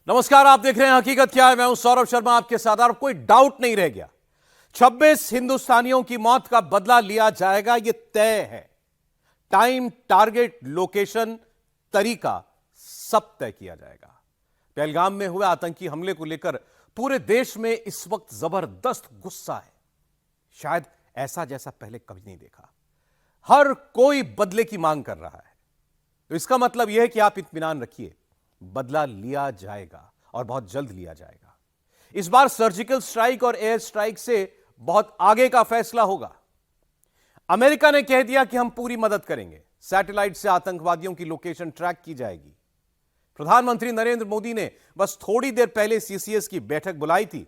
नमस्कार, आप देख रहे हैं हकीकत क्या है। मैं हूं सौरभ शर्मा आपके साथ। और कोई डाउट नहीं रह गया, 26 हिंदुस्तानियों की मौत का बदला लिया जाएगा, यह तय है। टाइम, टारगेट, लोकेशन, तरीका सब तय किया जाएगा। पहलगाम में हुए आतंकी हमले को लेकर पूरे देश में इस वक्त जबरदस्त गुस्सा है। शायद ऐसा जैसा पहले कभी नहीं देखा। हर कोई बदले की मांग कर रहा है। तो इसका मतलब यह है कि आप इत्मीनान रखिए, बदला लिया जाएगा और बहुत जल्द लिया जाएगा। इस बार सर्जिकल स्ट्राइक और एयर स्ट्राइक से बहुत आगे का फैसला होगा। अमेरिका ने कह दिया कि हम पूरी मदद करेंगे। सैटेलाइट से आतंकवादियों की लोकेशन ट्रैक की जाएगी। प्रधानमंत्री नरेंद्र मोदी ने बस थोड़ी देर पहले सीसीएस की बैठक बुलाई थी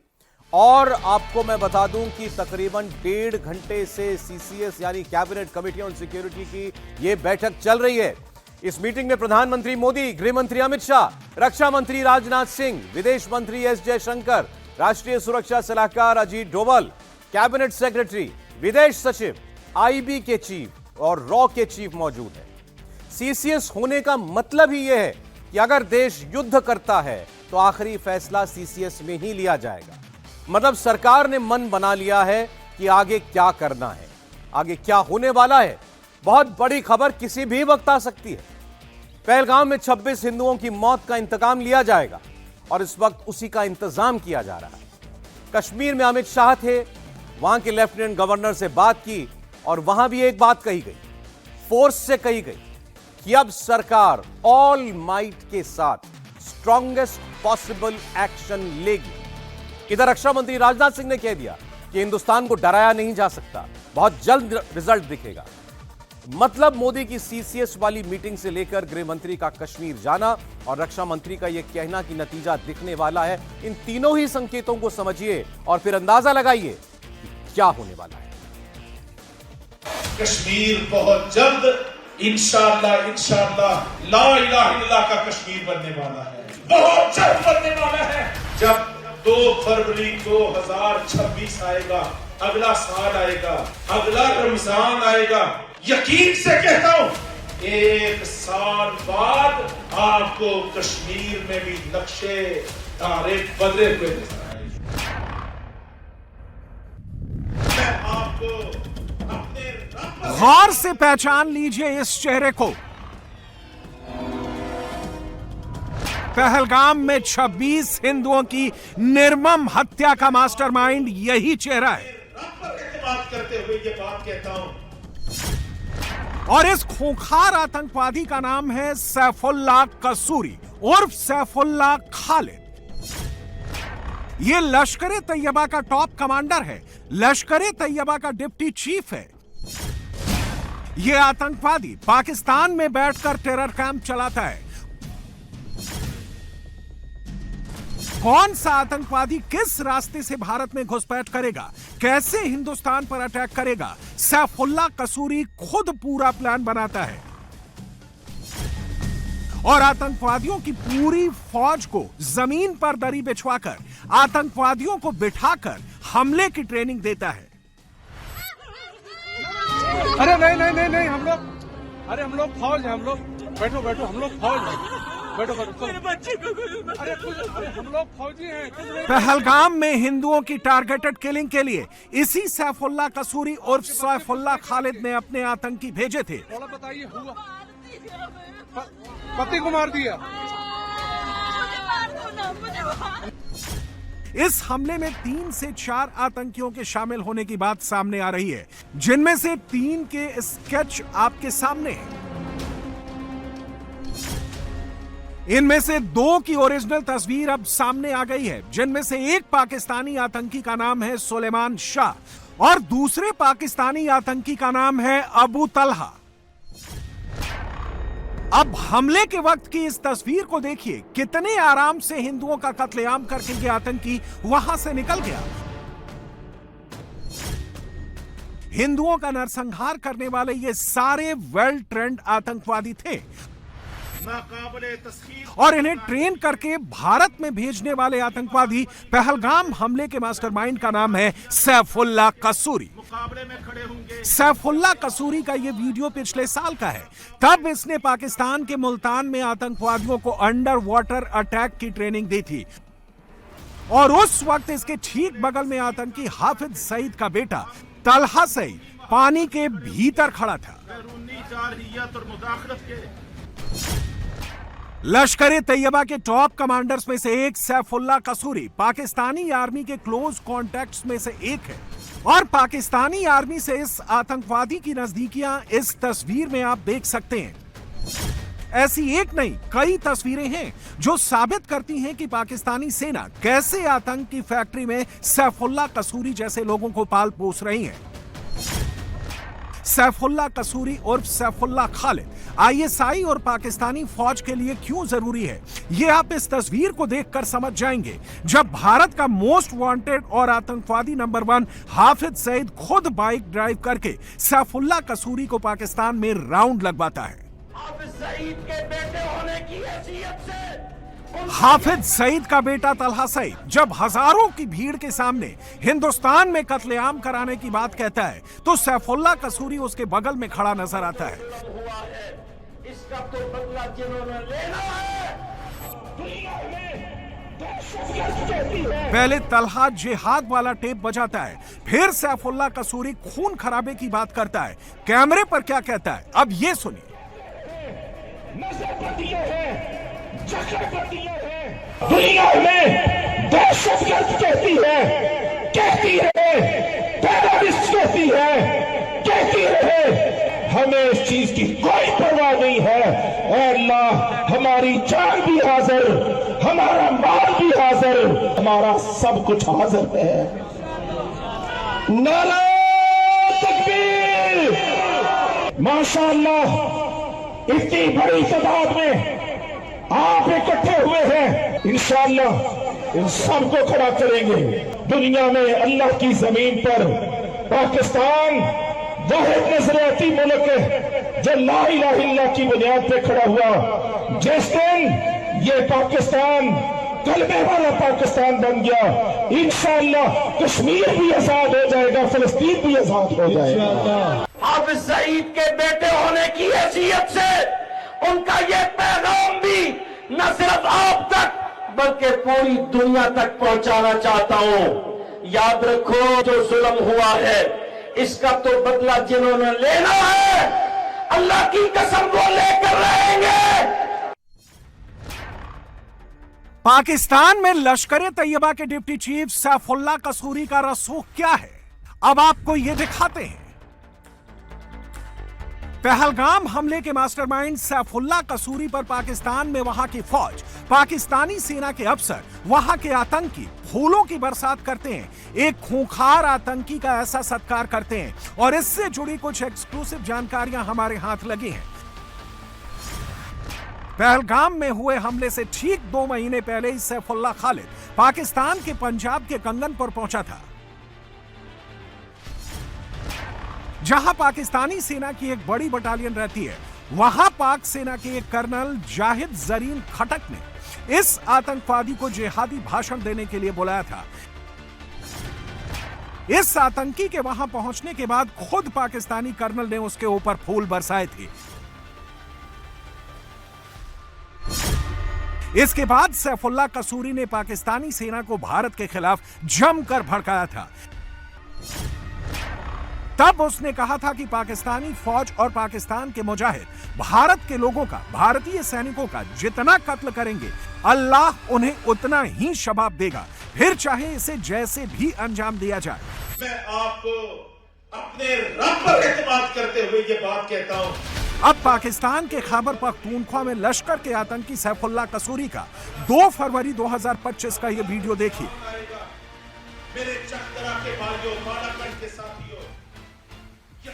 और आपको मैं बता दूं कि तकरीबन 1.5 घंटे से सीसीएस यानी कैबिनेट कमेटी ऑन सिक्योरिटी की यह बैठक चल रही है। इस मीटिंग में प्रधानमंत्री मोदी, गृह मंत्री अमित शाह, रक्षा मंत्री राजनाथ सिंह, विदेश मंत्री एस जयशंकर, राष्ट्रीय सुरक्षा सलाहकार अजीत डोभाल, कैबिनेट सेक्रेटरी, विदेश सचिव, आईबी के चीफ और रॉ के चीफ मौजूद है। सीसीएस होने का मतलब ही यह है कि अगर देश युद्ध करता है तो आखिरी फैसला सीसीएस में ही लिया जाएगा। मतलब सरकार ने मन बना लिया है कि आगे क्या करना है, आगे क्या होने वाला है। बहुत बड़ी खबर किसी भी वक्त आ सकती है। पहलगाम में 26 हिंदुओं की मौत का इंतकाम लिया जाएगा और इस वक्त उसी का इंतजाम किया जा रहा है। कश्मीर में अमित शाह थे, वहां के लेफ्टिनेंट गवर्नर से बात की और वहां भी एक बात कही गई, फोर्स से कही गई कि अब सरकार ऑल माइट के साथ स्ट्रॉन्गेस्ट पॉसिबल एक्शन लेगी। इधर रक्षा मंत्री राजनाथ सिंह ने कह दिया कि हिंदुस्तान को डराया नहीं जा सकता, बहुत जल्द रिजल्ट दिखेगा। मतलब मोदी की सीसीएस वाली मीटिंग से लेकर गृह मंत्री का कश्मीर जाना और रक्षा मंत्री का यह कहना कि नतीजा दिखने वाला है, इन तीनों ही संकेतों को समझिए और फिर अंदाजा लगाइए कि क्या होने वाला है। कश्मीर बहुत जल्द इंशाअल्लाह इंशाअल्लाह ला इलाहा इल्लल्लाह का कश्मीर बनने वाला है, बहुत जल्द बनने वाला है। जब 2 फरवरी 2026 आएगा, अगला साल आएगा, अगला रमजान आएगा, यकीन से कहता हूं 1 साल बाद आपको कश्मीर में भी नक्शे तारे बदले हुए नजर आएंगे। मैं आपको अपने गौर से पहचान लीजिए इस चेहरे को। पहलगाम में 26 हिंदुओं की निर्मम हत्या का मास्टरमाइंड यही चेहरा है। रब पर एतमाद करते हुए ये बात कहता हूं। और इस खूंखार आतंकवादी का नाम है सैफुल्लाह कसूरी उर्फ सैफुल्लाह खालिद। यह लश्कर ए तैयबा का टॉप कमांडर है, लश्कर ए तैयबा का डिप्टी चीफ है। यह आतंकवादी पाकिस्तान में बैठकर टेरर कैंप चलाता है। कौन सा आतंकवादी किस रास्ते से भारत में घुसपैठ करेगा, कैसे हिंदुस्तान पर अटैक करेगा, सैफुल्लाह कसूरी खुद पूरा प्लान बनाता है और आतंकवादियों की पूरी फौज को जमीन पर दरी बिछवाकर आतंकवादियों को बिठाकर हमले की ट्रेनिंग देता है। अरे नहीं हम लोग फौज है, हम लोग बैठो हम लोग फौज है, बैठो अरे हम लोग फौजी हैं। पहलगाम में हिंदुओं की टारगेटेड किलिंग के लिए इसी सैफुल्लाह कसूरी उर्फ सैफुल्लाह खालिद ने अपने आतंकी भेजे थे। थोड़ा बताइए, हुआ पति को मार दिया। इस हमले में 3 से 4 आतंकियों के शामिल होने की बात सामने आ रही है, जिनमें से 3 के स्केच आपके सामने हैं। इनमें से 2 की ओरिजिनल तस्वीर अब सामने आ गई है, जिनमें से एक पाकिस्तानी आतंकी का नाम है सुलेमान शाह और दूसरे पाकिस्तानी आतंकी का नाम है अबू तलहा। अब हमले के वक्त की इस तस्वीर को देखिए, कितने आराम से हिंदुओं का कत्लेआम करके ये आतंकी वहां से निकल गया। हिंदुओं का नरसंहार करने वाले ये सारे वेल ट्रेंड आतंकवादी थे। नाकाबिले तस्खीर और इन्हें ट्रेन करके भारत में भेजने वाले आतंकवादी पहलगाम हमले के मास्टरमाइंड का नाम है सैफुल्लाह कसूरी। मुकाबले में खड़े होंगे। सैफुल्लाह कसूरी का यह वीडियो पिछले साल का है। तब इसने पाकिस्तान के मुल्तान में आतंकवादियों को अंडर वाटर अटैक की ट्रेनिंग दी थी और उस वक्त इसके ठीक बगल में आतंकी हाफिज सईद का बेटा तलहा सईद पानी के भीतर खड़ा था। बैरूनी जारहियत और मुदाखलत के लश्कर ए तैयबा के टॉप कमांडर्स में से एक सैफुल्लाह कसूरी पाकिस्तानी आर्मी के क्लोज कॉन्टैक्ट्स में से एक है और पाकिस्तानी आर्मी से इस आतंकवादी की नजदीकियां इस तस्वीर में आप देख सकते हैं। ऐसी एक नहीं कई तस्वीरें हैं जो साबित करती हैं कि पाकिस्तानी सेना कैसे आतंक की फैक्ट्री में सैफुल्लाह कसूरी जैसे लोगों को पाल पोस रही है। सैफुल्लाह कसूरी उर्फ सैफुल्लाह खालिद आईएसआई और पाकिस्तानी फौज के लिए क्यों जरूरी है, यह आप इस तस्वीर को देखकर समझ जाएंगे जब भारत का मोस्ट वांटेड और आतंकवादी नंबर 1 हाफिज सईद खुद बाइक ड्राइव करके सैफुल्लाह कसूरी को पाकिस्तान में राउंड लगवाता है। हाफिज सईद का बेटा तलहा सईद जब हजारों की भीड़ के सामने हिंदुस्तान में कत्लेआम कराने की बात कहता है तो सैफुल्लाह कसूरी उसके बगल में खड़ा नजर आता है। इसका तो बदला जिन्होंने लेना है। पहले तलहा जिहाद वाला टेप बजाता है, फिर सैफुल्लाह कसूरी खून खराबे की बात करता है। कैमरे पर क्या कहता है अब ये सुनिए। दुनिया में दहशतगर्द कहती है, टेररिस्ट कहती है, कहती है, हमें इस चीज की कोई परवाह नहीं है। ऐ अल्लाह हमारी जान भी हाजिर, हमारा माल भी हाजिर, हमारा सब कुछ हाजिर है। नारा तकबीर। माशाअल्लाह इतनी बड़ी तादाद में आप इकट्ठे हुए हैं, इंशाअल्लाह इन सबको खड़ा करेंगे। दुनिया में अल्लाह की जमीन पर पाकिस्तान वाहिद नजरियाती मुल्क है जो ला इलाहा इल्लल्लाह की बुनियाद पे खड़ा हुआ। जिस दिन ये पाकिस्तान कलमे वाला पाकिस्तान बन गया, इंशाअल्लाह कश्मीर भी आजाद हो जाएगा, फिलिस्तीन भी आजाद हो जाएगा। हाफिज सईद के बेटे होने की हैसियत से उनका ये पैगाम भी न सिर्फ आप तक बल्कि पूरी दुनिया तक पहुंचाना चाहता हूं। याद रखो जो जुल्म हुआ है इसका तो बदला जिन्होंने लेना है, अल्लाह की कसम वो लेकर रहेंगे। पाकिस्तान में लश्कर ए तैयबा के डिप्टी चीफ सैफुल्लाह कसूरी का रसूख क्या है, अब आपको यह दिखाते हैं। पहलगाम हमले के मास्टरमाइंड सैफुल्लाह कसूरी पर पाकिस्तान में वहां की फौज, पाकिस्तानी सेना के अफसर, वहां के आतंकी फूलों की बरसात करते हैं, एक खूंखार आतंकी का ऐसा सत्कार करते हैं और इससे जुड़ी कुछ एक्सक्लूसिव जानकारियां हमारे हाथ लगी हैं। पहलगाम में हुए हमले से ठीक 2 महीने पहले ही सैफुल्लाह खालिद पाकिस्तान के पंजाब के कंगनपुर पहुंचा था, जहां पाकिस्तानी सेना की एक बड़ी बटालियन रहती है। वहां पाक सेना के एक कर्नल जाहिद जरीन खटक ने इस आतंकवादी को जिहादी भाषण देने के लिए बुलाया था। इस आतंकी के वहां पहुंचने के बाद खुद पाकिस्तानी कर्नल ने उसके ऊपर फूल बरसाए थे। इसके बाद सैफुल्लाह कसूरी ने पाकिस्तानी सेना को भारत के खिलाफ जमकर भड़काया था। तब उसने कहा था कि पाकिस्तानी फौज और पाकिस्तान के मुजाहिद भारत के लोगों का, भारतीय सैनिकों का जितना कत्ल करेंगे अल्लाह उन्हें उतना ही शबाब देगा, फिर चाहे इसे जैसे भी अंजाम दिया जाए। मैं आपको अपने रब पर एतमाद करते हुए ये बात कहता हूं। अब पाकिस्तान के खैबर पख्तूनख्वा में लश्कर के आतंकी सैफुल्लाह कसूरी का 2 फरवरी 2025 का यह वीडियो देखिए। मेरे चकदरा के भाइयों, मालाकंड के साथियों,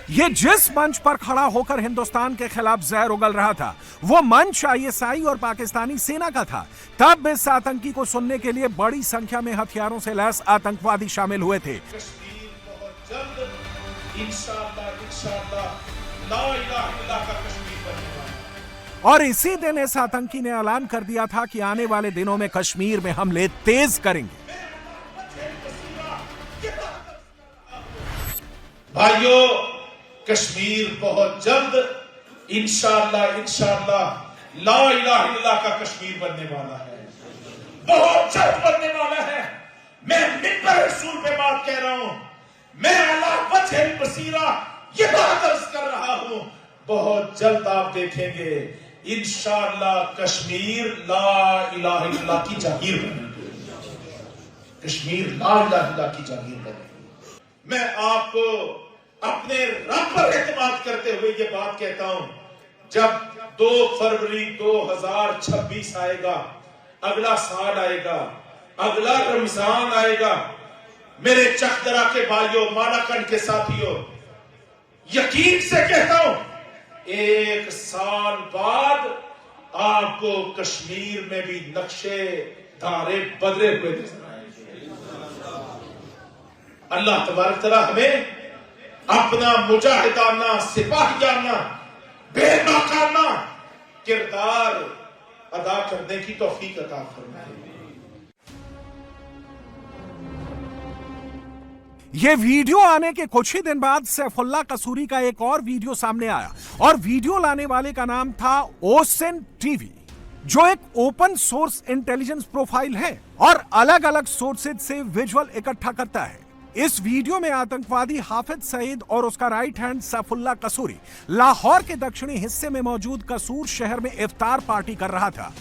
ये जिस मंच पर खड़ा होकर हिंदुस्तान के खिलाफ जहर उगल रहा था, वो मंच आईएसआई और पाकिस्तानी सेना का था। तब इस आतंकी को सुनने के लिए बड़ी संख्या में हथियारों से लैस आतंकवादी शामिल हुए थे। कश्मीर बहुत जल्द इंशाअल्लाह ला इलाहा इल्लल्लाह का कश्मीर बनने वाला है। और इसी दिन इस आतंकी ने ऐलान कर दिया था कि आने वाले दिनों में कश्मीर में हमले तेज करेंगे। भाइयों, कश्मीर बहुत जल्द इंशाअल्लाह ला इलाहा इल्लल्लाह का कश्मीर बनने वाला है, बहुत जल्द बनने वाला है। मैं मिंबर रसूल पे बात कह रहा हूं, मैं अला वजह बसीरा ये बात अर्ज कर रहा हूं। बहुत जल्द आप देखेंगे इंशाअल्लाह कश्मीर ला इलाहा इल्लल्लाह की जागीर बनेगी, कश्मीर ला इलाहा इल्लल्लाह की जागीर बनेगी। मैं आपको अपने रब पर एतमाद करते हुए ये बात कहता हूं, जब 2 फरवरी 2026 आएगा, अगला साल आएगा, अगला रमजान आएगा, मेरे चकदरा के भाइयों, मालाकंड के साथियों, यकीन से कहता हूं 1 साल बाद आपको कश्मीर में भी नक्शे धारे बदले हुए नजर आएंगे। अल्लाह तबारक तआला हमें अपना मुजाहिदाना, सिपाहियाना, बेबाकाना किरदार अदा करने की तौफीक अता फरमाए। ये वीडियो आने के कुछ ही दिन बाद सैफुल्लाह कसूरी का एक और वीडियो सामने आया और वीडियो लाने वाले का नाम था ओसिन टीवी, जो एक ओपन सोर्स इंटेलिजेंस प्रोफाइल है और अलग अलग सोर्सेज से विजुअल इकट्ठा करता है। इस वीडियो में आतंकवादी हाफिज सईद और उसका राइट हैंड सैफुल्लाह कसूरी लाहौर के दक्षिणी हिस्से में मौजूद कसूर शहर में इफ्तार पार्टी कर रहा था।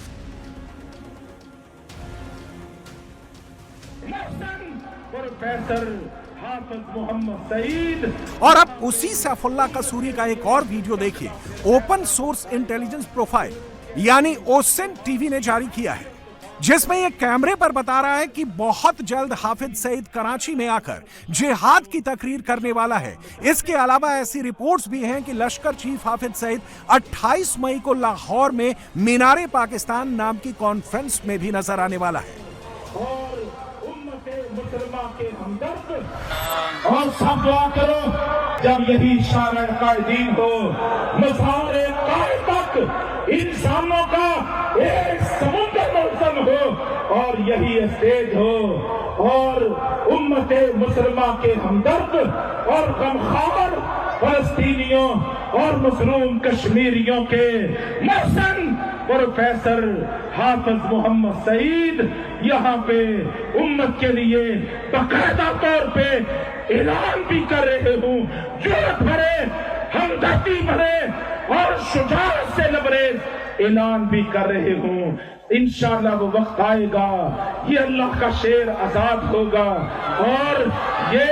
मोहम्मद सईद। और अब उसी सैफुल्लाह कसूरी का एक और वीडियो देखिए, ओपन सोर्स इंटेलिजेंस प्रोफाइल यानी ओसिन टीवी ने जारी किया है, जिसमें यह कैमरे पर बता रहा है कि बहुत जल्द हाफिज सईद कराची में आकर जिहाद की तकरीर करने वाला है। इसके अलावा ऐसी रिपोर्ट्स भी हैं कि लश्कर चीफ हाफिज सईद 28 मई को लाहौर में मीनारे पाकिस्तान नाम की कॉन्फ्रेंस में भी नजर आने वाला है। के हमदर्द और सब दुआ करो, जब यही शायर कायदीन हो, मज़ारे कायद तक इंसानों का एक समुद्र मौसम हो और यही स्टेज हो, और उम्मते मुसलमा के हमदर्द और गमखार फलस्तीनियों और मजलूम कश्मीरियों के महसन प्रोफेसर हाफिज मोहम्मद सईद यहाँ पे उम्मत के लिए बाकायदा तौर पे ऐलान भी कर रहे हूँ, जुर्रत भरे, हमदर्दी भरे और शुजाअत से लबरेज ऐलान भी कर रहे हूँ। इंशाअल्लाह वो वक्त आएगा, ये अल्लाह का शेर आजाद होगा और ये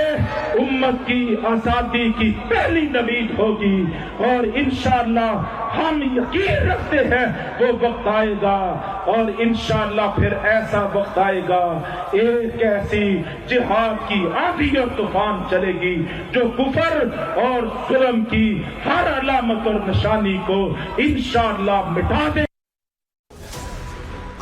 उम्मत की आजादी की पहली नवीद होगी, और इंशाअल्लाह हम यकीन रखते हैं वो वक्त आएगा, और इंशाअल्लाह फिर ऐसा वक्त आएगा, एक ऐसी जिहाद की आंधी और तूफान चलेगी जो कुफर और जुल्म की हर अलामत और निशानी को इंशाअल्लाह मिटा दे।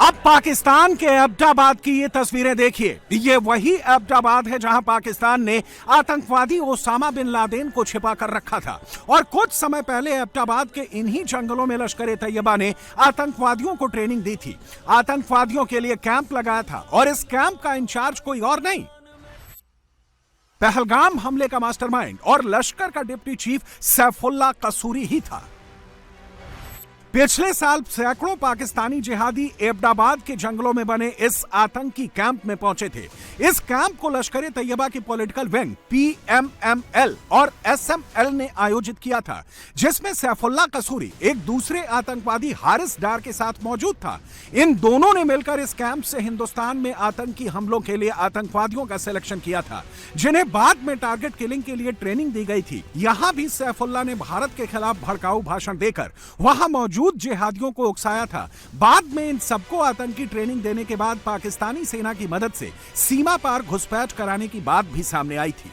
अब पाकिस्तान के एबटाबाद की ये तस्वीरें देखिए, ये वही एबटाबाद है जहां पाकिस्तान ने आतंकवादी ओसामा बिन लादेन को छिपा कर रखा था, और कुछ समय पहले एबटाबाद के इन्हीं जंगलों में लश्कर तैयबा ने आतंकवादियों को ट्रेनिंग दी थी, आतंकवादियों के लिए कैंप लगाया था, और इस कैंप का इंचार्ज कोई और नहीं, पहलगाम हमले का मास्टरमाइंड और लश्कर का डिप्टी चीफ सैफुल्लाह कसूरी ही था। पिछले साल सैकड़ों पाकिस्तानी जिहादी एबटाबाद के जंगलों में बने इस आतंकी कैंप में पहुंचे थे। इस कैंप को लश्कर तैयबा की पॉलिटिकल विंग PMML और SML ने आयोजित किया था, जिसमें सैफुल्लाह कसूरी एक दूसरे आतंकवादी हारिस डार के साथ मौजूद था। इन दोनों ने मिलकर इस कैंप से हिंदुस्तान में आतंकी हमलों के लिए आतंकवादियों का सिलेक्शन किया था, जिन्हें बाद में टारगेट किलिंग के लिए ट्रेनिंग दी गई थी। यहां भी सैफुल्लाह ने भारत के खिलाफ भड़काऊ भाषण देकर वहां मौजूद जिहादियों को उकसाया था। बाद में इन सबको आतंकी ट्रेनिंग देने के बाद पाकिस्तानी सेना की मदद से सीमा पार घुसपैठ कराने की बात भी सामने आई थी।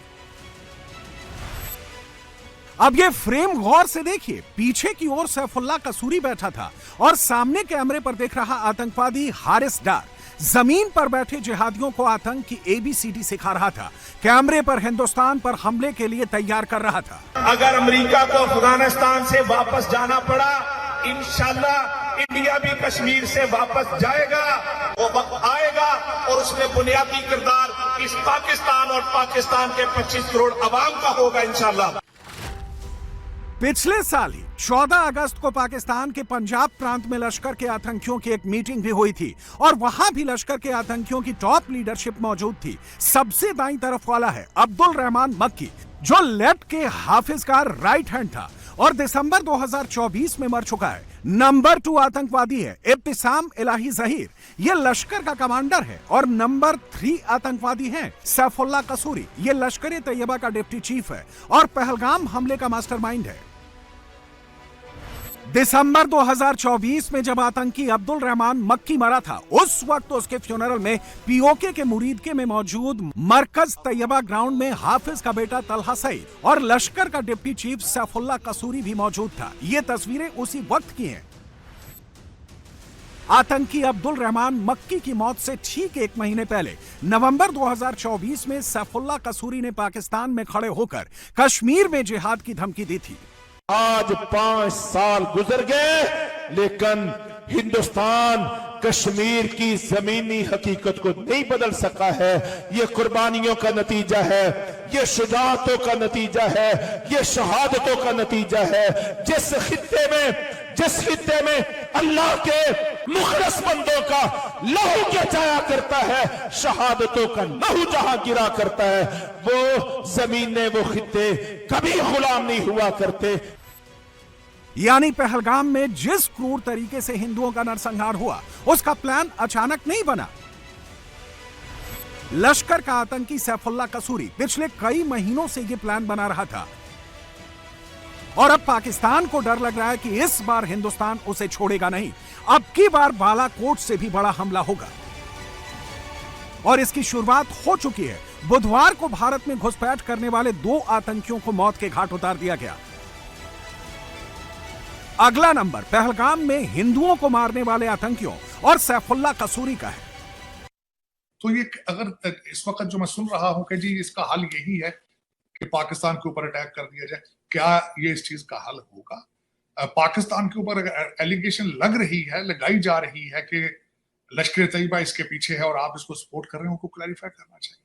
अब ये फ्रेम गौर से देखिए, पीछे की ओर सैफुल्लाह कसूरी बैठा था और सामने कैमरे पर देख रहा आतंकवादी हारिस डार जमीन पर बैठे जिहादियों को आतंक की ABCD सिखा रहा था, कैमरे पर हिंदुस्तान पर हमले के लिए तैयार कर रहा था। अगर अमेरिका को अफगानिस्तान से वापस जाना पड़ा इंशाल्लाह इंडिया भी कश्मीर से वापस जाएगा। वो वक्त आएगा और उसमें बुनियादी किरदार इस पाकिस्तान और पाकिस्तान के 25 करोड़ अवाम का होगा इंशाल्लाह। पिछले साल ही 14 अगस्त को पाकिस्तान के पंजाब प्रांत में लश्कर के आतंकियों की एक मीटिंग भी हुई थी और वहां भी लश्कर के आतंकियों की टॉप लीडरशिप मौजूद थी। सबसे दाईं तरफ वाला है अब्दुल रहमान मक्की, जो लेफ्ट के हाफिज का राइट हैंड था और दिसंबर 2024 में मर चुका है। नंबर 2 आतंकवादी है इब्तिसाम इलाही जहीर, ये लश्कर का कमांडर है। और नंबर 3 आतंकवादी हैं सैफुल्लाह कसूरी, ये लश्कर तैयबा का डिप्टी चीफ है और पहलगाम हमले का मास्टरमाइंड है। दिसंबर 2024 में जब आतंकी अब्दुल रहमान मक्की मरा था, उस वक्त उसके फ्यूनरल में पीओके के मुरीदके में मौजूद मरकज तैयबा ग्राउंड में हाफिज का बेटा तलहा सईद और लश्कर का डिप्टी चीफ सैफुल्लाह कसूरी भी मौजूद था। ये तस्वीरें उसी वक्त की हैं। आतंकी अब्दुल रहमान मक्की की मौत से ठीक 1 महीने पहले नवंबर 2024 में सैफुल्लाह कसूरी ने पाकिस्तान में खड़े होकर कश्मीर में जिहाद की धमकी दी थी। आज 5 साल गुजर गए, लेकिन हिंदुस्तान कश्मीर की जमीनी हकीकत को नहीं बदल सका है। ये कुर्बानियों का नतीजा है, ये शुजाअतों का नतीजा है, ये शहादतों का नतीजा है। जिस खित्ते में अल्लाह के मुखलस बंदों का लहू क्या जाया करता है, शहादतों का लहू जहां गिरा करता है, वो जमीनें, वो खित्ते कभी गुलाम नहीं हुआ करते। यानी पहलगाम में जिस क्रूर तरीके से हिंदुओं का नरसंहार हुआ, उसका प्लान अचानक नहीं बना। लश्कर का आतंकी सैफुल्लाह कसूरी पिछले कई महीनों से यह प्लान बना रहा था और अब पाकिस्तान को डर लग रहा है कि इस बार हिंदुस्तान उसे छोड़ेगा नहीं। अब की बार बालाकोट से भी बड़ा हमला होगा और इसकी शुरुआत हो चुकी है। बुधवार को भारत में घुसपैठ करने वाले 2 आतंकियों को मौत के घाट उतार दिया गया। अगला नंबर पहलगाम में हिंदुओं को मारने वाले आतंकियों और सैफुल्लाह कसूरी का है। तो ये अगर इस वक्त जो मैं सुन रहा हूं कि जी इसका हल यही है कि पाकिस्तान के ऊपर अटैक कर दिया जाए, क्या ये इस चीज का हल होगा? पाकिस्तान के ऊपर एलिगेशन लगाई जा रही है कि लश्कर तैयबा इसके पीछे है और आप इसको सपोर्ट कर रहे हैं, उनको क्लैरिफाई करना चाहिए।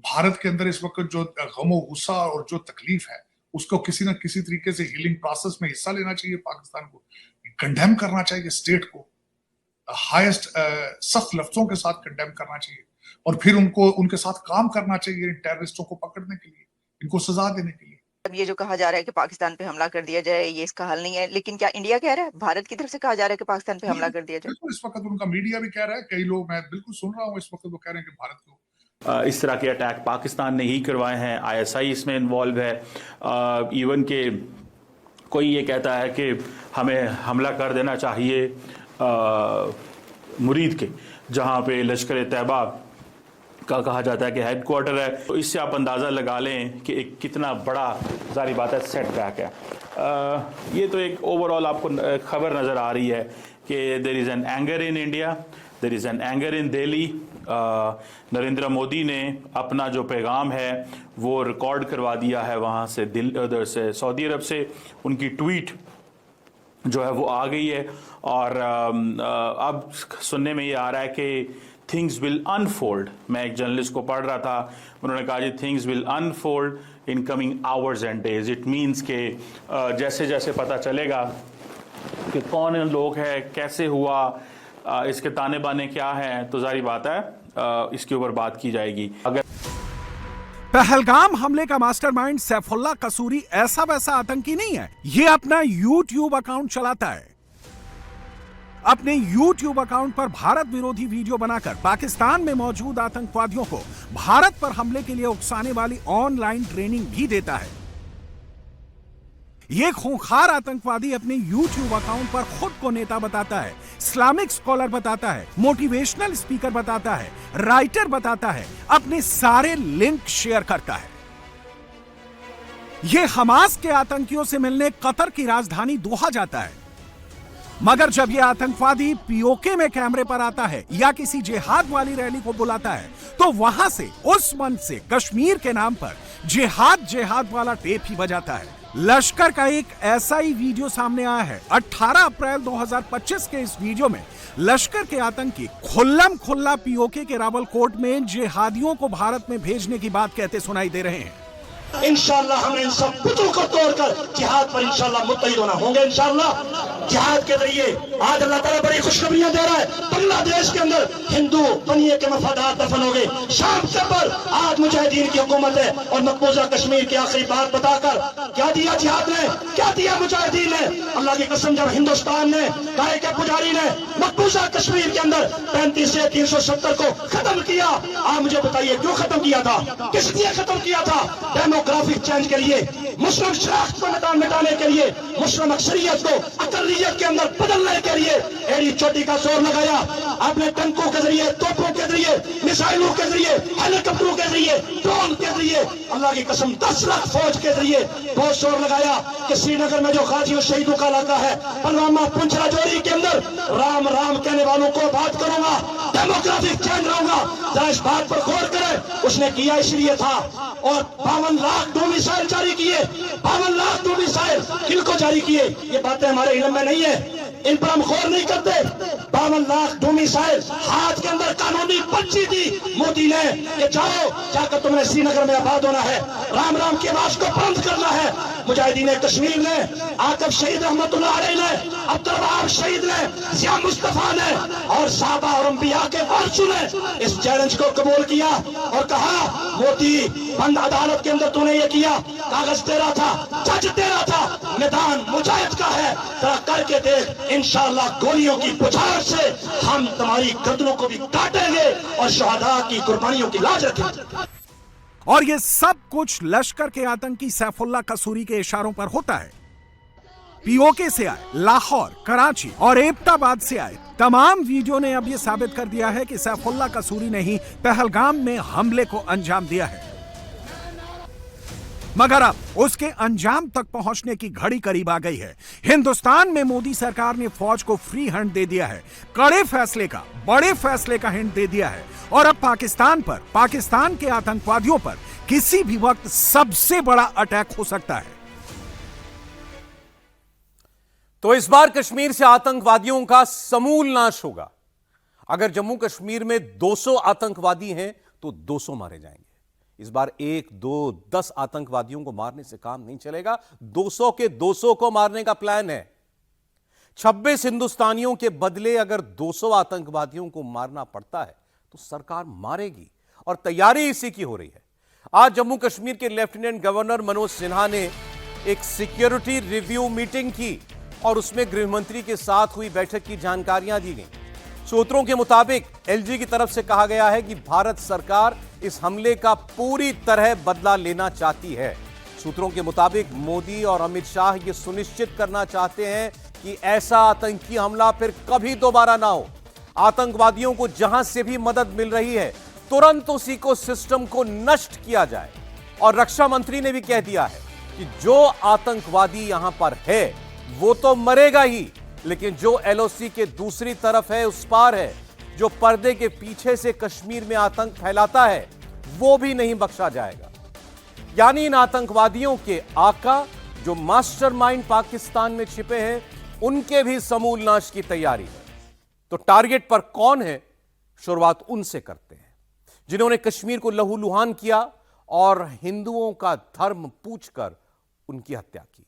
भारत के अंदर इस वक्त जो गम और गुस्सा और जो तकलीफ है, उसको किसी न किसी तरीके से हीलिंग प्रोसेस में हिस्सा लेना चाहिए। पाकिस्तान को कंडेम करना चाहिए, स्टेट को हाईएस्ट सख्त लफ्जों के साथ कंडेम करना चाहिए और फिर उनके साथ काम करना चाहिए इन टेररिस्टों को पकड़ने के लिए, इनको सजा देने के लिए। अब ये जो कहा जा रहा है कि पाकिस्तान पे हमला कर दिया जाए, ये इसका हल नहीं है, लेकिन क्या इंडिया कह रहा है, भारत की तरफ से कहा जा रहा है कि पाकिस्तान पे हमला कर दिया जाए? बिल्कुल, इस वक्त उनका मीडिया भी कह रहा है, कई लोग, मैं बिल्कुल सुन रहा हूँ इस वक्त वो कह रहे हैं कि भारत को इस तरह के अटैक पाकिस्तान ने ही करवाए हैं। ISI इसमें इन्वॉल्व है। इवन के कोई ये कहता है कि हमें हमला कर देना चाहिए मुरीद के, जहाँ पे लश्कर तैयबा का कहा जाता है कि हेडक्वार्टर है। तो इससे आप अंदाज़ा लगा लें कि एक कितना बड़ा, जारी बात है, सेटबैक है। ये तो एक ओवरऑल आपको खबर नज़र आ रही है कि there is an anger in India, there is an anger in Delhi. Narendra Modi ने अपना जो पैगाम है वो रिकॉर्ड करवा दिया है वहाँ से, उधर से सऊदी अरब से उनकी ट्वीट जो है वो आ गई है। और अब सुनने में ये आ रहा है कि थिंग्स विल अनफोल्ड। मैं एक जर्नलिस्ट को पढ़ रहा था, उन्होंने कहा जी things will unfold in coming hours and days. It means के जैसे जैसे पता चलेगा कि कौन लोग हैं, कैसे हुआ, इसके ताने बाने क्या हैं, तो जारी बात है इसके ऊपर बात की जाएगी। अगर पहलगाम हमले का मास्टरमाइंड सैफुल्लाह कसूरी ऐसा वैसा आतंकी नहीं है। ये अपना YouTube अकाउंट चलाता है। अपने YouTube अकाउंट पर भारत विरोधी वीडियो बनाकर पाकिस्तान में मौजूद आतंकवादियों को भारत पर हमले के लिए उकसाने वाली ऑनलाइन ट्रेनिंग भी देता है। यह खूंखार आतंकवादी अपने YouTube अकाउंट पर खुद को नेता बताता है, इस्लामिक स्कॉलर बताता है, मोटिवेशनल स्पीकर बताता है, राइटर बताता है, अपने सारे लिंक शेयर करता है। यह हमास के आतंकियों से मिलने कतर की राजधानी दोहा जाता है, मगर जब यह आतंकवादी पीओके में कैमरे पर आता है या किसी जिहाद वाली रैली को बुलाता है, तो वहां से उस मंच से कश्मीर के नाम पर जिहाद वाला टेप ही बजाता है। लश्कर का एक ऐसा ही वीडियो सामने आया है। 18 अप्रैल 2025 के इस वीडियो में लश्कर के आतंकी खुल्लम खुल्ला पीओके के रावलकोट में जिहादियों को भारत में भेजने की बात कहते सुनाई दे रहे हैं। इंशाअल्लाह हम इन सब पुतों को तोड़कर जिहाद पर इंशाअल्लाह मुत्तहिद होना होंगे। इंशाअल्लाह जिहाद के जरिए आज अल्लाह ताला बड़ी खुशखबरियां दे रहा है। बांग्लादेश के अंदर हिंदू बनिए के मफादात दफन हो गए। शाम से पर आज मुजाहिदीन की हुकूमत है और मकबूजा कश्मीर की आखिरी बात बताकर क्या दिया जिहाद ने, क्या दिया मुजाहिदीन ने। अल्लाह की कसम, जब हिंदुस्तान ने गाय के पुजारी ने मकबूजा कश्मीर के अंदर 35 से 370 को खत्म किया, आप मुझे बताइए क्यों खत्म किया था, किस लिए खत्म किया था? डेमोग्राफिक चेंज के लिए, मुस्लिम शनाख्त को मिटाने के लिए, मुस्लिम अक्सरियत को अकलियत के अंदर बदलने के लिए एड़ी चोटी का जोर लगाया। आपने टंकों के जरिए, तोपों के जरिए, मिसाइलों के जरिए, हेलीकॉप्टरों के जरिए, ड्रोन के जरिए, अल्लाह की कसम 10 लाख फौज के जरिए बहुत जोर लगाया कि श्रीनगर में जो गाजियों शहीदों का इलाका है, पुलवामा, पुंछ, राजौरी के अंदर राम राम कहने वालों को बात करूंगा, डेमोग्राफिक चेंज लाऊंगा। जरा इस बात पर गौर करें। उसने किया इसलिए था और 52 लाख दो मिसाइल जारी किए, 52 लाख दो मिसाइल किनको जारी किए, ये बातें हमारे इल्म में नहीं है, इन पर हम गौर नहीं करते। 52 लाख दो मिसाइल हाथ के अंदर कानूनी पर्ची दी मोदी ने कि जाओ जाकर तुमने श्रीनगर में आबाद होना है, राम राम की आवाज को बंद करना है। मुजाहिदीन कश्मीर ने, आकब शहीद रहमतुल्लाह अलैह ने, अब्दुल वहाब शहीद ने, जिया मुस्तफा ने और साहबा और अंबिया के वारिसों ने इस चैलेंज को कबूल किया और कहा मोदी बंद अदालत के अंदर तूने ये किया, कागज तेरा था, जज तेरा था, मैदान मुजाहिद का है, जरा करके देख। इंशाअल्लाह गोलियों की बुछार से हम तुम्हारी गर्दनों को भी काटेंगे और शहादा की कुर्बानियों की लाज रखेंगे। और ये सब कुछ लश्कर के आतंकी सैफुल्लाह कसूरी के इशारों पर होता है। पीओके से आए, लाहौर, कराची और एबटाबाद से आए तमाम वीडियो ने अब यह साबित कर दिया है कि सैफुल्लाह कसूरी ने ही पहलगाम में हमले को अंजाम दिया है। मगर अब उसके अंजाम तक पहुंचने की घड़ी करीब आ गई है। हिंदुस्तान में मोदी सरकार ने फौज को फ्री हैंड दे दिया है, कड़े फैसले का, बड़े फैसले का हिंट दे दिया है और अब पाकिस्तान पर, पाकिस्तान के आतंकवादियों पर किसी भी वक्त सबसे बड़ा अटैक हो सकता है। तो इस बार कश्मीर से आतंकवादियों का समूल नाश होगा। अगर जम्मू कश्मीर में 200 आतंकवादी हैं तो 200 मारे जाएंगे। इस बार 1, 2, 10 आतंकवादियों को मारने से काम नहीं चलेगा, 200 के 200 को मारने का प्लान है। 26 हिंदुस्तानियों के बदले अगर 200 आतंकवादियों को मारना पड़ता है तो सरकार मारेगी और तैयारी इसी की हो रही है। आज जम्मू कश्मीर के लेफ्टिनेंट गवर्नर मनोज सिन्हा ने एक सिक्योरिटी रिव्यू मीटिंग की और उसमें गृहमंत्री के साथ हुई बैठक की जानकारियां दी गई। सूत्रों के मुताबिक एलजी की तरफ से कहा गया है कि भारत सरकार इस हमले का पूरी तरह बदला लेना चाहती है। सूत्रों के मुताबिक मोदी और अमित शाह ये सुनिश्चित करना चाहते हैं कि ऐसा आतंकी हमला फिर कभी दोबारा ना हो। आतंकवादियों को जहां से भी मदद मिल रही है तुरंत उसी को सिस्टम को नष्ट किया जाए। और रक्षा मंत्री ने भी कह दिया है कि जो आतंकवादी यहां पर है वो तो मरेगा ही, लेकिन जो एलओसी के दूसरी तरफ है, उस पार है, जो पर्दे के पीछे से कश्मीर में आतंक फैलाता है, वो भी नहीं बख्शा जाएगा। यानी इन आतंकवादियों के आका जो मास्टरमाइंड पाकिस्तान में छिपे हैं, उनके भी समूल नाश की तैयारी है। तो टारगेट पर कौन है, शुरुआत उनसे करते हैं जिन्होंने कश्मीर को लहूलुहान किया और हिंदुओं का धर्म पूछकर उनकी हत्या की।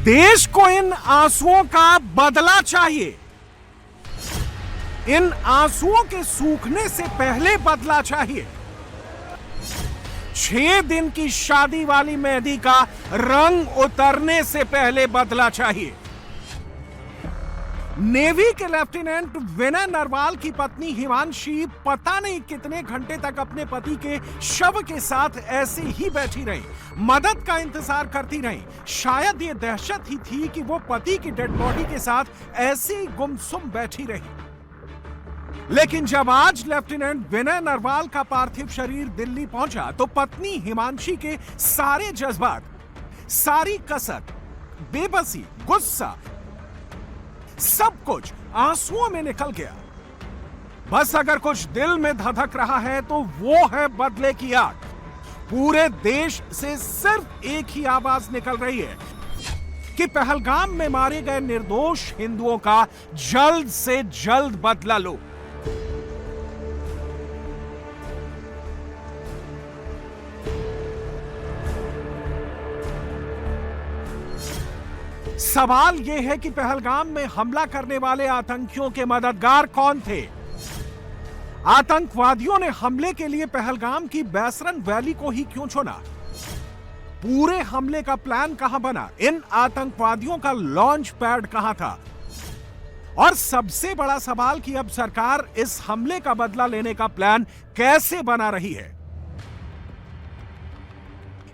देश को इन आंसुओं का बदला चाहिए। इन आंसुओं के सूखने से पहले बदला चाहिए। 6 दिन की शादी वाली मेहंदी का रंग उतरने से पहले बदला चाहिए। नेवी के लेफ्टिनेंट विनय नरवाल की पत्नी हिमांशी पता नहीं कितने घंटे तक अपने पति के शव के साथ ऐसे ही बैठी रही, मदद का इंतजार करती रही। शायद ये दहशत ही थी कि वो पति की डेड बॉडी के साथ ऐसे ही गुमसुम बैठी रही। लेकिन जब आज लेफ्टिनेंट विनय नरवाल का पार्थिव शरीर दिल्ली पहुंचा तो पत्नी हिमांशी के सारे जज्बात, सारी कसक, बेबसी, गुस्सा, सब कुछ आंसुओं में निकल गया। बस अगर कुछ दिल में धधक रहा है तो वो है बदले की आग। पूरे देश से सिर्फ एक ही आवाज निकल रही है कि पहलगाम में मारे गए निर्दोष हिंदुओं का जल्द से जल्द बदला लो। सवाल यह है कि पहलगाम में हमला करने वाले आतंकियों के मददगार कौन थे? आतंकवादियों ने हमले के लिए पहलगाम की बैसरन वैली को ही क्यों चुना? पूरे हमले का प्लान कहां बना? इन आतंकवादियों का लॉन्च पैड कहां था? और सबसे बड़ा सवाल कि अब सरकार इस हमले का बदला लेने का प्लान कैसे बना रही है?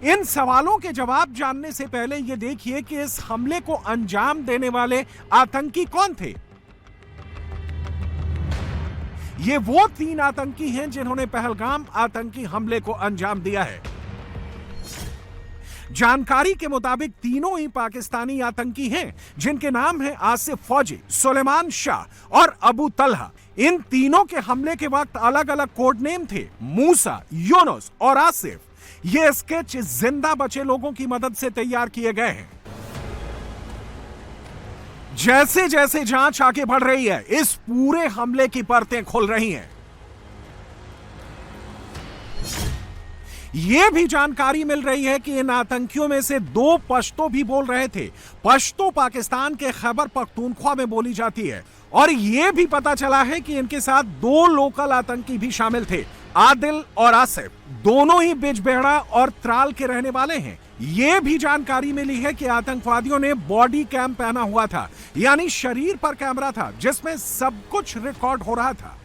इन सवालों के जवाब जानने से पहले यह देखिए कि इस हमले को अंजाम देने वाले आतंकी कौन थे। ये वो 3 आतंकी हैं जिन्होंने पहलगाम आतंकी हमले को अंजाम दिया है। जानकारी के मुताबिक तीनों ही पाकिस्तानी आतंकी हैं, जिनके नाम हैं आसिफ फौजी, सुलेमान शाह और अबू तलहा। इन तीनों के हमले के वक्त अलग अलग कोड नेम थे, मूसा, यूनुस और आसिफ। ये स्केच जिंदा बचे लोगों की मदद से तैयार किए गए हैं। जैसे जैसे जांच आगे बढ़ रही है, इस पूरे हमले की परतें खुल रही हैं। यह भी जानकारी मिल रही है कि इन आतंकियों में से 2 पश्तो भी बोल रहे थे। पश्तो पाकिस्तान के खैबर पख्तूनख्वा में बोली जाती है। और यह भी पता चला है कि इनके साथ 2 लोकल आतंकी भी शामिल थे, आदिल और आसिफ। दोनों ही बिजबेहड़ा और त्राल के रहने वाले हैं। यह भी जानकारी मिली है कि आतंकवादियों ने बॉडी कैम पहना हुआ था, यानी शरीर पर कैमरा था जिसमें सब कुछ रिकॉर्ड हो रहा था।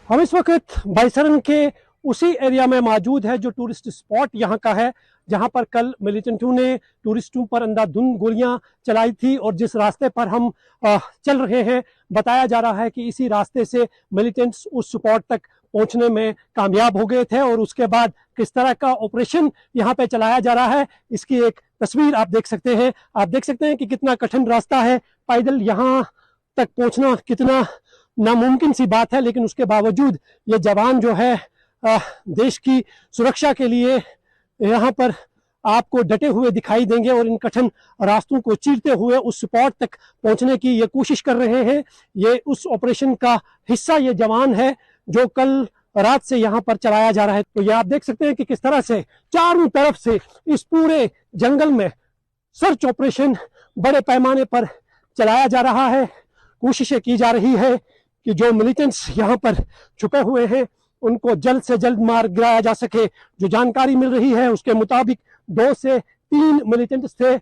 हम इस वक्त बैसरन के उसी एरिया में मौजूद है जो टूरिस्ट स्पॉट यहाँ का है, जहाँ पर कल मिलिटेंटों ने टूरिस्टों पर अंधाधुंध गोलियां चलाई थी। और जिस रास्ते पर हम चल रहे हैं, बताया जा रहा है कि इसी रास्ते से मिलिटेंट्स उस स्पॉट तक पहुंचने में कामयाब हो गए थे। और उसके बाद किस तरह का ऑपरेशन यहाँ पे चलाया जा रहा है, इसकी एक तस्वीर आप देख सकते हैं। आप देख सकते हैं कि कितना कठिन रास्ता है, पैदल यहाँ तक पहुंचना कितना नामुमकिन सी बात है। लेकिन उसके बावजूद ये जवान जो है देश की सुरक्षा के लिए यहाँ पर आपको डटे हुए दिखाई देंगे और इन कठिन रास्तों को चीरते हुए उस स्पॉट तक पहुंचने की ये कोशिश कर रहे हैं। ये उस ऑपरेशन का हिस्सा ये जवान है जो कल रात से यहाँ पर चलाया जा रहा है। तो ये आप देख सकते हैं कि किस तरह से चारों तरफ से इस पूरे जंगल में सर्च ऑपरेशन बड़े पैमाने पर चलाया जा रहा है। कोशिशें की जा रही है कि जो मिलिटेंट्स यहाँ पर छुपे हुए हैं उनको जल्द से जल्द मार गिराया जा सके। जो जानकारी मिल रही है उसके मुताबिक 2 से 3 मिलिटेंट्स थे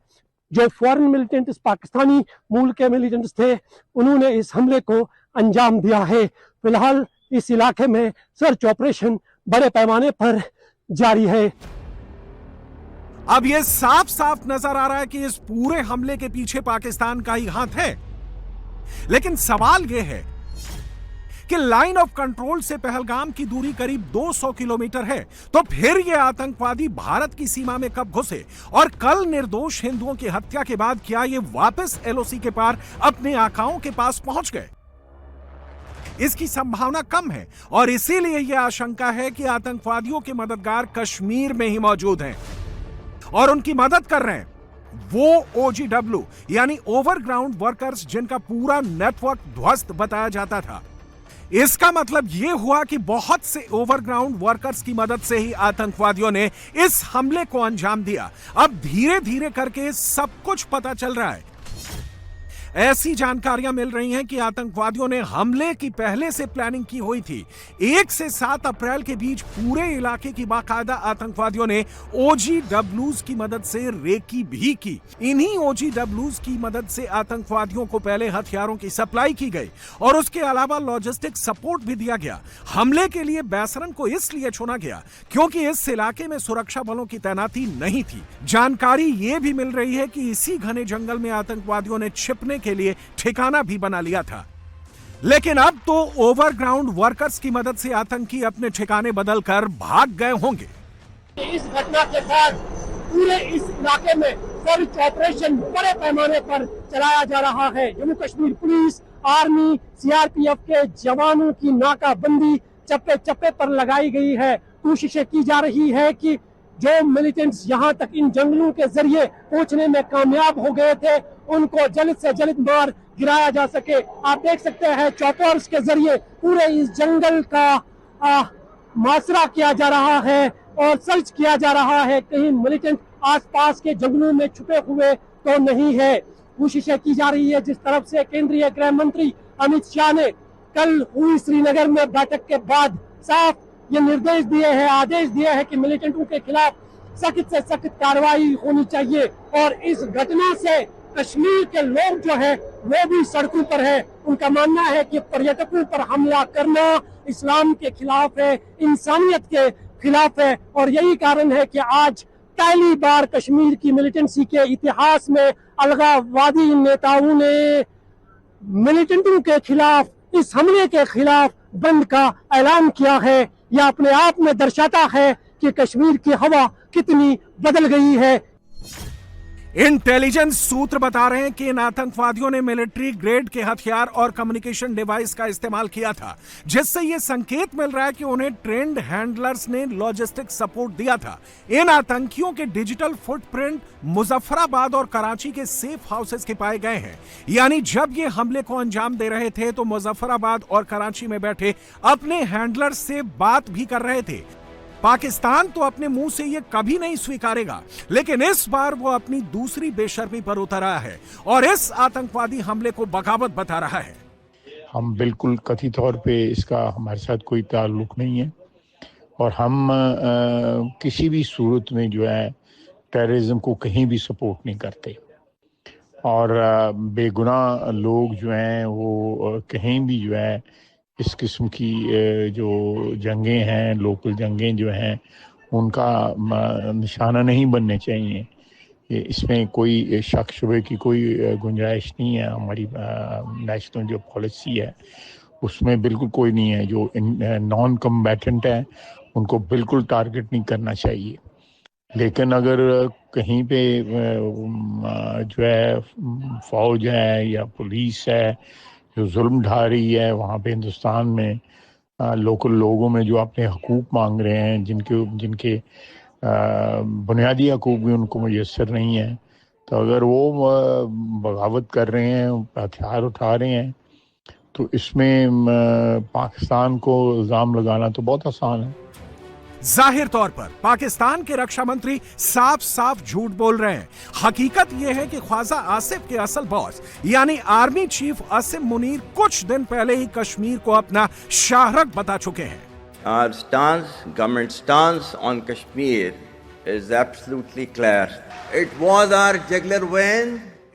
जो फॉरेन मिलिटेंट्स, पाकिस्तानी मूल के मिलिटेंट्स थे। उन्होंने इस हमले को अंजाम दिया है। फिलहाल इस इलाके में सर्च ऑपरेशन बड़े पैमाने पर जारी है। अब यह साफ साफ नजर आ रहा है कि इस पूरे हमले के पीछे पाकिस्तान का ही हाथ है। लेकिन सवाल यह है कि लाइन ऑफ कंट्रोल से पहलगाम की दूरी करीब 200 किलोमीटर है, तो फिर ये आतंकवादी भारत की सीमा में कब घुसे? और कल निर्दोष हिंदुओं की हत्या के बाद क्या ये वापस एलओसी के पार अपने आकाओं के पास पहुंच गए? इसकी संभावना कम है और इसीलिए यह आशंका है कि आतंकवादियों के मददगार कश्मीर में ही मौजूद हैं और उनकी मदद कर रहे हैं वो OGW यानी ओवरग्राउंड वर्कर्स, जिनका पूरा नेटवर्क ध्वस्त बताया जाता था। इसका मतलब यह हुआ कि बहुत से ओवरग्राउंड वर्कर्स की मदद से ही आतंकवादियों ने इस हमले को अंजाम दिया। अब धीरे धीरे करके सब कुछ पता चल रहा है। ऐसी जानकारियां मिल रही हैं कि आतंकवादियों ने हमले की पहले से प्लानिंग की हुई थी। 1 से 7 अप्रैल के बीच पूरे इलाके की बाकायदा आतंकवादियों ने OGWs की मदद से रेकी भी की। इन्हीं OGWs की मदद से आतंकवादियों को पहले हथियारों की सप्लाई की गई और उसके अलावा लॉजिस्टिक सपोर्ट भी दिया गया। हमले के लिए बैसरन को इसलिए चुना गया क्योंकि इस इलाके में सुरक्षा बलों की तैनाती नहीं थी। जानकारी यह भी मिल रही है कि इसी घने जंगल में आतंकवादियों ने छिपने के लिए ठिकाना भी बना लिया था। लेकिन अब तो ओवरग्राउंड वर्कर्स की मदद से आतंकी अपने ठिकाने बदलकर भाग गए होंगे। इस घटना के बाद पूरे इस इलाके में सर्च ऑपरेशन बड़े पैमाने पर चलाया जा रहा है। Jammu Kashmir police, army, CRPF के जवानों की नाकाबंदी चप्पे चप्पे पर लगाई गई है। कोशिशें की जा रही है कि जो मिलिटेंट्स यहां तक इन जंगलों के जरिए पहुंचने में कामयाब हो गए थे उनको जल्द से जल्द मार गिराया जा सके। आप देख सकते हैं चॉपर्स के जरिए पूरे इस जंगल का मुआसरा किया जा रहा है और सर्च किया जा रहा है कहीं मिलिटेंट आसपास के जंगलों में छुपे हुए तो नहीं है। कोशिशें की जा रही है। जिस तरफ से केंद्रीय गृह मंत्री अमित शाह ने कल हुई श्रीनगर में बैठक के बाद साफ ये निर्देश दिए हैं, आदेश दिए हैं कि मिलिटेंटों के खिलाफ सख्त से सख्त कार्रवाई होनी चाहिए और इस घटना से कश्मीर के लोग जो है वो भी सड़कों पर है। उनका मानना है कि पर्यटकों पर हमला करना इस्लाम के खिलाफ है, इंसानियत के खिलाफ है और यही कारण है कि आज पहली बार कश्मीर की मिलिटेंसी के इतिहास में अलगाववादी नेताओं ने मिलिटेंटों के खिलाफ, इस हमले के खिलाफ बंद का ऐलान किया है। यह अपने आप में दर्शाता है कि कश्मीर की हवा कितनी बदल गई है। इंटेलिजेंस सूत्र बता रहे हैं कि इन आतंकवादियों ने मिलिट्री ग्रेड के हथियार और कम्युनिकेशन डिवाइस का इस्तेमाल किया था, जिससे यह संकेत मिल रहा है कि उन्हें ट्रेंड हैंडलर्स ने लॉजिस्टिक सपोर्ट दिया था। इन आतंकियों के डिजिटल फुटप्रिंट मुजफ्फराबाद और कराची के सेफ हाउसेस के पाए गए हैं। यानी जब ये हमले को अंजाम दे रहे थे तो मुजफ्फराबाद और कराची में बैठे अपने हैंडलर्स से बात भी कर रहे थे। पाकिस्तान तो अपने मुंह से ये कभी नहीं स्वीकारेगा, लेकिन इस बार वो अपनी दूसरी बेशर्मी पर उतर आया है और इस आतंकवादी हमले को बगावत बता रहा है। हम बिल्कुल कथित तौर पे इसका हमारे साथ कोई ताल्लुक नहीं है और हम किसी भी सूरत में जो है टेररिज्म को कहीं भी सपोर्ट नहीं करते और बेगुनाह लोग जो हैं वो कहीं भी जो है इस किस्म की जो जंगें हैं, लोकल जंगें जो हैं, उनका निशाना नहीं बनने चाहिए। इसमें कोई शक शुबे की कोई गुंजाइश नहीं है। हमारी नेशनल जो पॉलिसी है उसमें बिल्कुल कोई नहीं है। जो नॉन कम्बैटेंट हैं उनको बिल्कुल टारगेट नहीं करना चाहिए। लेकिन अगर कहीं पे जो है फौज है या पुलिस है जो जुल्म ढा रही है, वहाँ पे हिंदुस्तान में लोकल लोगों में जो अपने हकूक़ मांग रहे हैं, जिनके बुनियादी हकूक़ भी उनको मुयस्सर नहीं है, तो अगर वो बगावत कर रहे हैं, हथियार उठा रहे हैं, तो इसमें पाकिस्तान को इल्ज़ाम लगाना तो बहुत आसान है। जाहिर तौर पर पाकिस्तान के रक्षा मंत्री साफ साफ झूठ बोल रहे हैं। हकीकत यह है कि ख्वाजा आसिफ के असल बॉस यानी आर्मी चीफ आसिम मुनीर कुछ दिन पहले ही कश्मीर को अपना शाहरग बता चुके हैं। Our stance, government stance on Kashmir is absolutely clear. It was our jugular vein